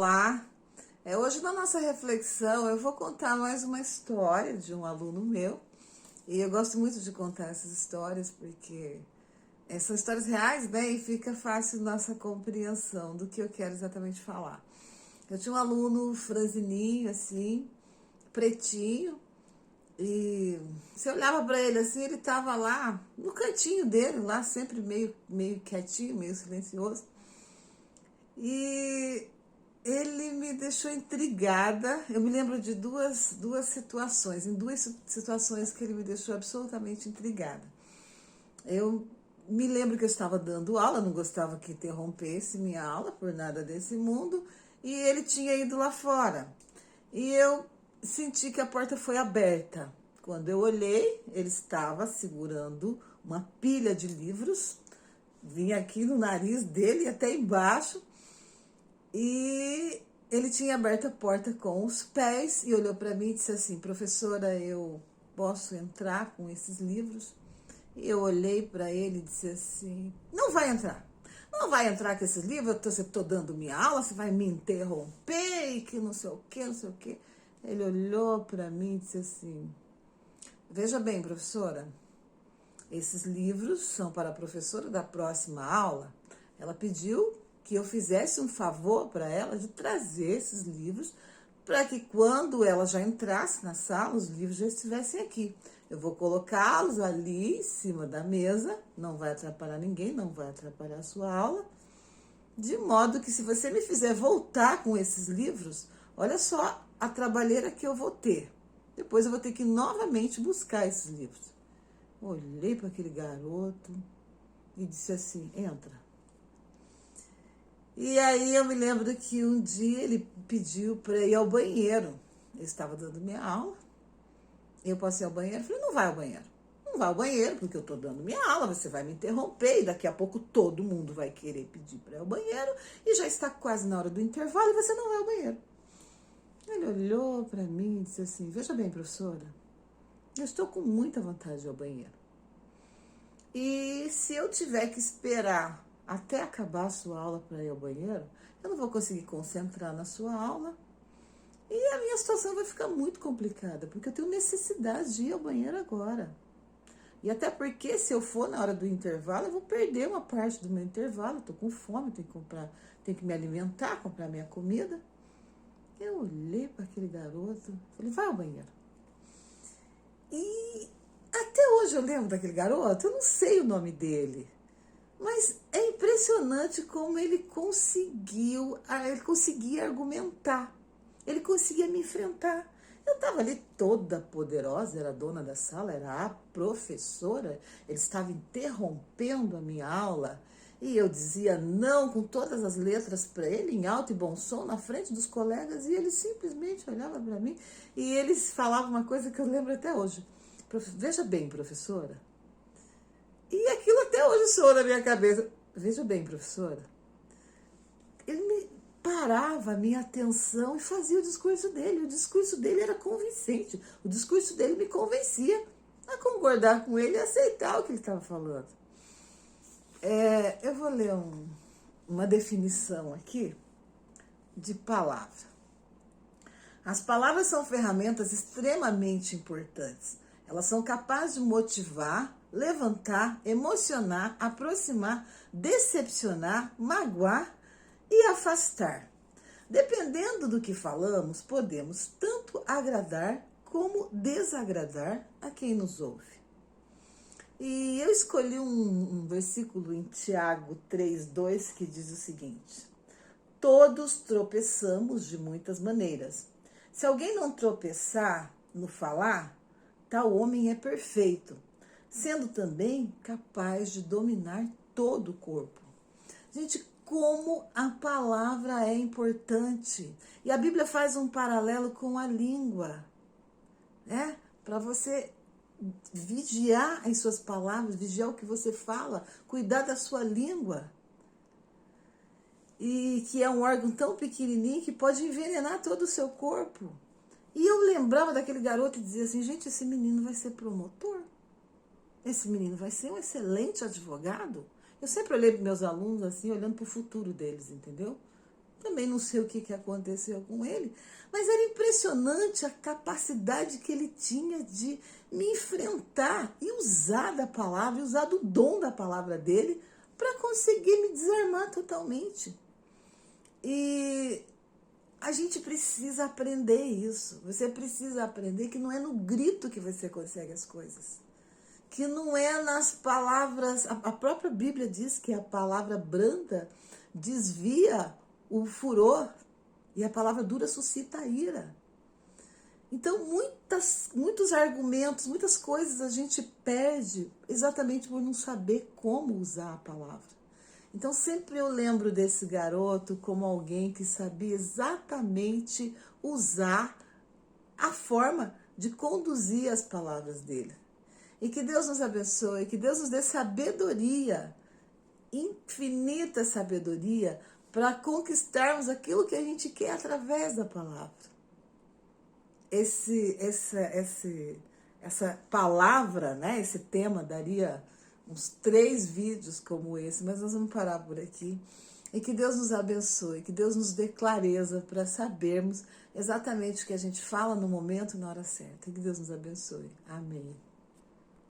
Olá! Hoje na nossa reflexão eu vou contar mais uma história de um aluno meu. E eu gosto muito de contar essas histórias porque são histórias reais, né? E fica fácil nossa compreensão do que eu quero exatamente falar. Eu tinha um aluno franzininho, assim, pretinho, e você olhava para ele assim, ele tava lá no cantinho dele, lá sempre meio quietinho, meio silencioso. E ele me deixou intrigada. Eu me lembro de duas situações, em duas situações que ele me deixou absolutamente intrigada. Eu me lembro que eu estava dando aula, não gostava que interrompesse minha aula por nada desse mundo, e ele tinha ido lá fora. E eu senti que a porta foi aberta. Quando eu olhei, ele estava segurando uma pilha de livros, vinha aqui no nariz dele até embaixo, e ele tinha aberto a porta com os pés e olhou para mim e disse assim: professora, eu posso entrar com esses livros? E eu olhei para ele e disse assim: não vai entrar. Não vai entrar com esses livros, eu estou dando minha aula, você vai me interromper e que não sei o que, não sei o que. Ele olhou para mim e disse assim: veja bem, professora, esses livros são para a professora da próxima aula. Ela pediu que eu fizesse um favor para ela de trazer esses livros para que quando ela já entrasse na sala, os livros já estivessem aqui. Eu vou colocá-los ali em cima da mesa, não vai atrapalhar ninguém, não vai atrapalhar a sua aula, de modo que se você me fizer voltar com esses livros, olha só a trabalheira que eu vou ter. Depois eu vou ter que novamente buscar esses livros. Olhei para aquele garoto e disse assim: entra. E aí eu me lembro que um dia ele pediu para ir ao banheiro. Eu estava dando minha aula, eu passei ao banheiro, falei: não vai ao banheiro. Não vai ao banheiro porque eu estou dando minha aula, você vai me interromper e daqui a pouco todo mundo vai querer pedir para ir ao banheiro e já está quase na hora do intervalo e você não vai ao banheiro. Ele olhou para mim e disse assim: veja bem, professora, eu estou com muita vontade de ir ao banheiro. E se eu tiver que esperar até acabar a sua aula para ir ao banheiro, eu não vou conseguir concentrar na sua aula e a minha situação vai ficar muito complicada, porque eu tenho necessidade de ir ao banheiro agora. E até porque se eu for na hora do intervalo, eu vou perder uma parte do meu intervalo, estou com fome, tenho que me alimentar, comprar minha comida. Eu olhei para aquele garoto, falei: vai ao banheiro. E até hoje eu lembro daquele garoto, eu não sei o nome dele, mas é impressionante como ele conseguia argumentar, ele conseguia me enfrentar. Eu estava ali toda poderosa, era a dona da sala, era a professora, ele estava interrompendo a minha aula e eu dizia não com todas as letras para ele, em alto e bom som, na frente dos colegas, e ele simplesmente olhava para mim e eles falavam uma coisa que eu lembro até hoje: veja bem, professora. E aquilo até hoje soa na minha cabeça. Veja bem, professora. Ele me parava a minha atenção e fazia o discurso dele. O discurso dele era convincente. O discurso dele me convencia a concordar com ele e aceitar o que ele estava falando. Eu vou ler uma definição aqui de palavra. As palavras são ferramentas extremamente importantes. Elas são capazes de motivar, levantar, emocionar, aproximar, decepcionar, magoar e afastar. Dependendo do que falamos, podemos tanto agradar como desagradar a quem nos ouve. E eu escolhi um versículo em Tiago 3:2 que diz o seguinte: todos tropeçamos de muitas maneiras. Se alguém não tropeçar no falar, tal homem é perfeito, sendo também capaz de dominar todo o corpo. Gente, como a palavra é importante. E a Bíblia faz um paralelo com a língua, né? Para você vigiar as suas palavras, vigiar o que você fala, cuidar da sua língua. E que é um órgão tão pequenininho que pode envenenar todo o seu corpo. E eu lembrava daquele garoto e dizia assim: gente, esse menino vai ser promotor. Esse menino vai ser um excelente advogado. Eu sempre olhei para meus alunos assim, olhando para o futuro deles, entendeu? Também não sei o que aconteceu com ele, mas era impressionante a capacidade que ele tinha de me enfrentar e usar da palavra, e usar do dom da palavra dele para conseguir me desarmar totalmente. E a gente precisa aprender isso. Você precisa aprender que não é no grito que você consegue as coisas. Que não é nas palavras. A própria Bíblia diz que a palavra branda desvia o furor e a palavra dura suscita a ira. Então, muitos argumentos, muitas coisas a gente perde exatamente por não saber como usar a palavra. Então, sempre eu lembro desse garoto como alguém que sabia exatamente usar a forma de conduzir as palavras dele. E que Deus nos abençoe, que Deus nos dê sabedoria, infinita sabedoria, para conquistarmos aquilo que a gente quer através da palavra. Essa palavra, né, esse tema daria uns 3 vídeos como esse, mas nós vamos parar por aqui. E que Deus nos abençoe, que Deus nos dê clareza para sabermos exatamente o que a gente fala no momento e na hora certa. E que Deus nos abençoe. Amém.